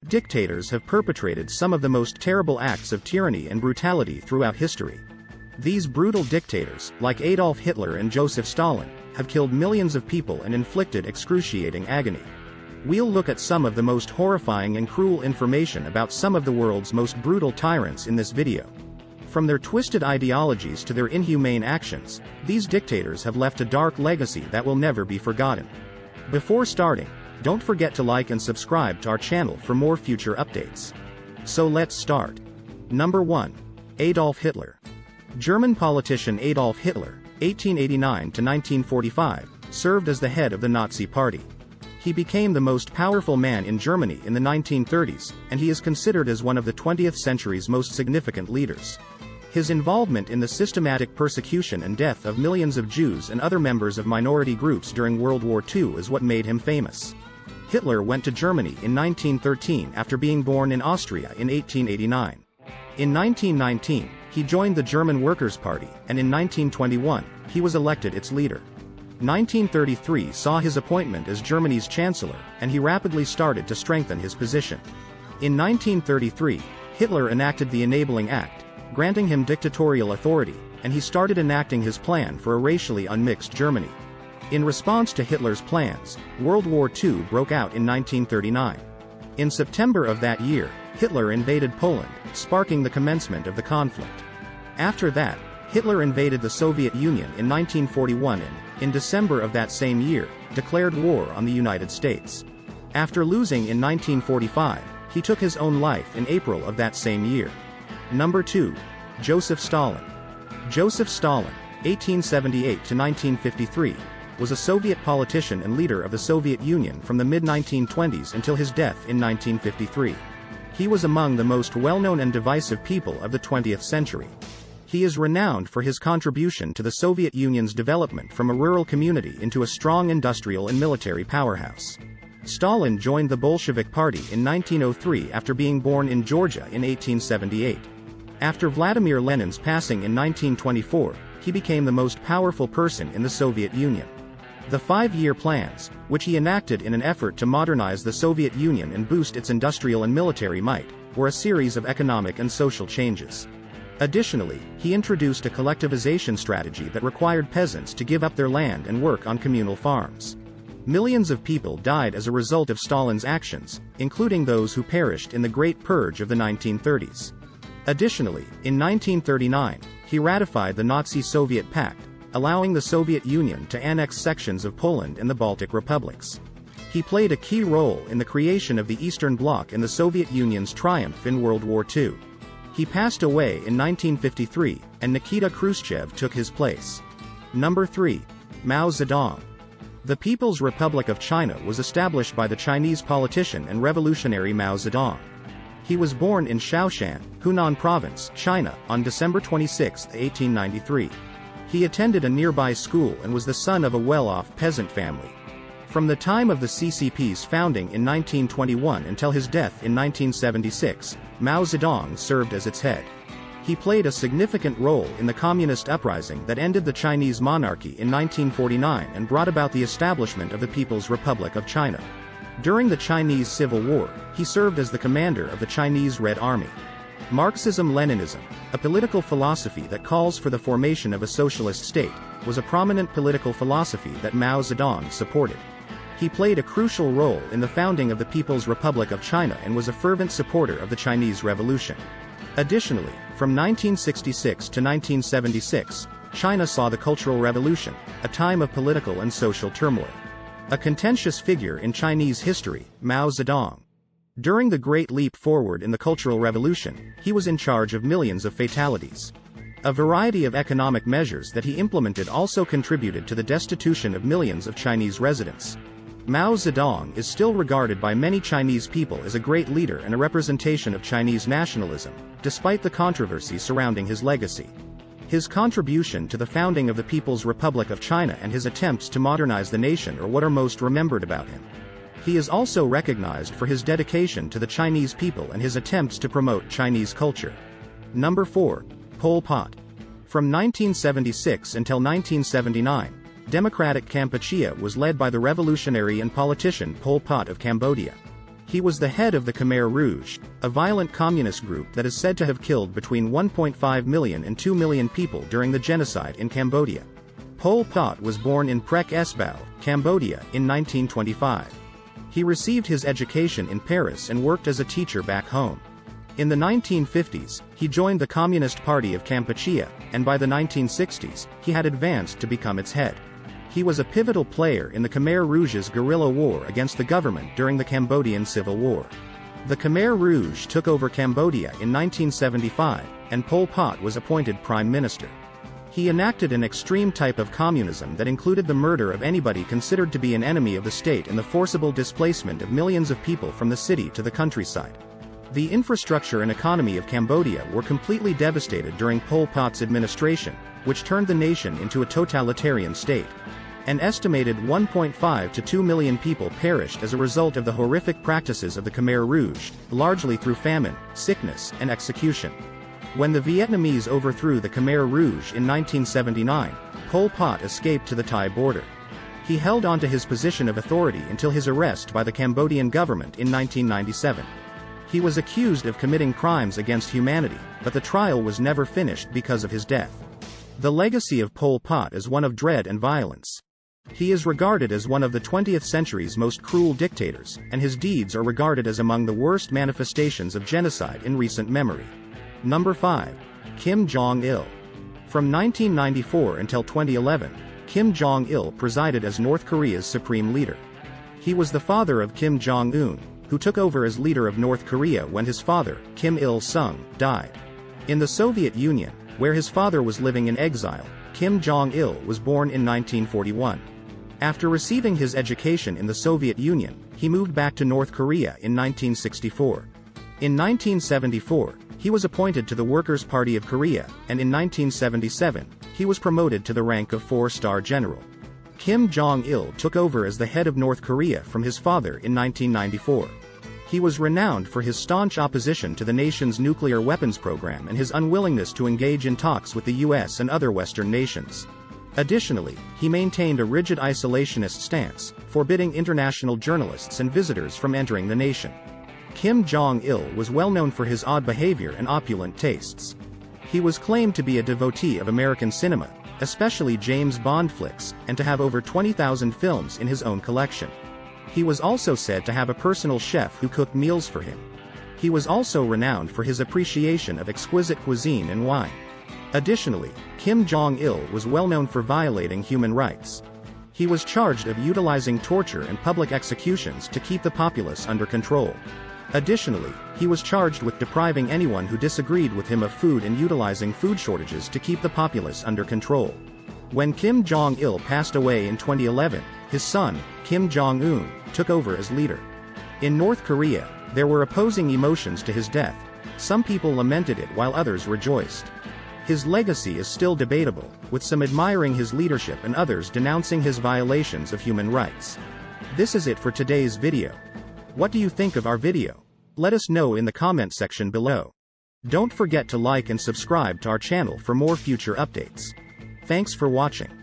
Dictators have perpetrated some of the most terrible acts of tyranny and brutality throughout history. These brutal dictators, like Adolf Hitler and Joseph Stalin, have killed millions of people and inflicted excruciating agony. We'll look at some of the most horrifying and cruel information about some of the world's most brutal tyrants in this video. From their twisted ideologies to their inhumane actions, these dictators have left a dark legacy that will never be forgotten. Before starting, don't forget to like and subscribe to our channel for more future updates. So let's start. Number 1. Adolf Hitler. German politician Adolf Hitler, 1889 to 1945, served as the head of the Nazi Party. He became the most powerful man in Germany in the 1930s, and he is considered as one of the 20th century's most significant leaders. His involvement in the systematic persecution and death of millions of Jews and other members of minority groups during World War II is what made him famous. Hitler went to Germany in 1913 after being born in Austria in 1889. In 1919, he joined the German Workers' Party, and in 1921, he was elected its leader. 1933 saw his appointment as Germany's chancellor, and he rapidly started to strengthen his position. In 1933, Hitler enacted the Enabling Act, granting him dictatorial authority, and he started enacting his plan for a racially unmixed Germany. In response to Hitler's plans, World War II broke out in 1939. In September of that year, Hitler invaded Poland, sparking the commencement of the conflict. After that, Hitler invaded the Soviet Union in 1941 and, in December of that same year, declared war on the United States. After losing in 1945, he took his own life in April of that same year. Number 2. Joseph Stalin. Joseph Stalin, 1878 to 1953, was a Soviet politician and leader of the Soviet Union from the mid-1920s until his death in 1953. He was among the most well-known and divisive people of the 20th century. He is renowned for his contribution to the Soviet Union's development from a rural community into a strong industrial and military powerhouse. Stalin joined the Bolshevik Party in 1903 after being born in Georgia in 1878. After Vladimir Lenin's passing in 1924, he became the most powerful person in the Soviet Union. The 5-year plans, which he enacted in an effort to modernize the Soviet Union and boost its industrial and military might, were a series of economic and social changes. Additionally, he introduced a collectivization strategy that required peasants to give up their land and work on communal farms. Millions of people died as a result of Stalin's actions, including those who perished in the Great Purge of the 1930s. Additionally, in 1939, he ratified the Nazi-Soviet Pact, allowing the Soviet Union to annex sections of Poland and the Baltic republics. He played a key role in the creation of the Eastern Bloc and the Soviet Union's triumph in World War II. He passed away in 1953, and Nikita Khrushchev took his place. Number 3. Mao Zedong. The People's Republic of China was established by the Chinese politician and revolutionary Mao Zedong. He was born in Shaoshan, Hunan Province, China, on December 26, 1893. He attended a nearby school and was the son of a well-off peasant family. From the time of the CCP's founding in 1921 until his death in 1976, Mao Zedong served as its head. He played a significant role in the communist uprising that ended the Chinese monarchy in 1949 and brought about the establishment of the People's Republic of China. During the Chinese Civil War, he served as the commander of the Chinese Red Army. Marxism-Leninism, a political philosophy that calls for the formation of a socialist state, was a prominent political philosophy that Mao Zedong supported. He played a crucial role in the founding of the People's Republic of China and was a fervent supporter of the Chinese Revolution. Additionally, from 1966 to 1976, China saw the Cultural Revolution, a time of political and social turmoil. A contentious figure in Chinese history, Mao Zedong. During the Great Leap Forward in the Cultural Revolution, he was in charge of millions of fatalities. A variety of economic measures that he implemented also contributed to the destitution of millions of Chinese residents. Mao Zedong is still regarded by many Chinese people as a great leader and a representation of Chinese nationalism, despite the controversy surrounding his legacy. His contribution to the founding of the People's Republic of China and his attempts to modernize the nation are what are most remembered about him. He is also recognized for his dedication to the Chinese people and his attempts to promote Chinese culture. Number 4. Pol Pot. From 1976 until 1979, Democratic Kampuchea was led by the revolutionary and politician Pol Pot of Cambodia. He was the head of the Khmer Rouge, a violent communist group that is said to have killed between 1.5 million and 2 million people during the genocide in Cambodia. Pol Pot was born in Prek Esbau, Cambodia, in 1925. He received his education in Paris and worked as a teacher back home. In the 1950s, he joined the Communist Party of Kampuchea, and by the 1960s, he had advanced to become its head. He was a pivotal player in the Khmer Rouge's guerrilla war against the government during the Cambodian Civil War. The Khmer Rouge took over Cambodia in 1975, and Pol Pot was appointed prime minister. He enacted an extreme type of communism that included the murder of anybody considered to be an enemy of the state and the forcible displacement of millions of people from the city to the countryside. The infrastructure and economy of Cambodia were completely devastated during Pol Pot's administration, which turned the nation into a totalitarian state. An estimated 1.5 to 2 million people perished as a result of the horrific practices of the Khmer Rouge, largely through famine, sickness, and execution. When the Vietnamese overthrew the Khmer Rouge in 1979, Pol Pot escaped to the Thai border. He held on to his position of authority until his arrest by the Cambodian government in 1997. He was accused of committing crimes against humanity, but the trial was never finished because of his death. The legacy of Pol Pot is one of dread and violence. He is regarded as one of the 20th century's most cruel dictators, and his deeds are regarded as among the worst manifestations of genocide in recent memory. Number 5. Kim Jong-il. From 1994 until 2011, Kim Jong-il presided as North Korea's supreme leader. He was the father of Kim Jong-un, who took over as leader of North Korea when his father, Kim Il-sung, died. In the Soviet Union, where his father was living in exile, Kim Jong-il was born in 1941. After receiving his education in the Soviet Union, he moved back to North Korea in 1964. In 1974, he was appointed to the Workers' Party of Korea, and in 1977, he was promoted to the rank of 4-star general. Kim Jong-il took over as the head of North Korea from his father in 1994. He was renowned for his staunch opposition to the nation's nuclear weapons program and his unwillingness to engage in talks with the US and other Western nations. Additionally, he maintained a rigid isolationist stance, forbidding international journalists and visitors from entering the nation. Kim Jong-il was well known for his odd behavior and opulent tastes. He was claimed to be a devotee of American cinema, especially James Bond flicks, and to have over 20,000 films in his own collection. He was also said to have a personal chef who cooked meals for him. He was also renowned for his appreciation of exquisite cuisine and wine. Additionally, Kim Jong-il was well known for violating human rights. He was charged of utilizing torture and public executions to keep the populace under control. Additionally, he was charged with depriving anyone who disagreed with him of food and utilizing food shortages to keep the populace under control. When Kim Jong-il passed away in 2011, his son, Kim Jong-un, took over as leader. In North Korea, there were opposing emotions to his death. Some people lamented it while others rejoiced. His legacy is still debatable, with some admiring his leadership and others denouncing his violations of human rights. This is it for today's video. What do you think of our video? Let us know in the comment section below. Don't forget to like and subscribe to our channel for more future updates. Thanks for watching.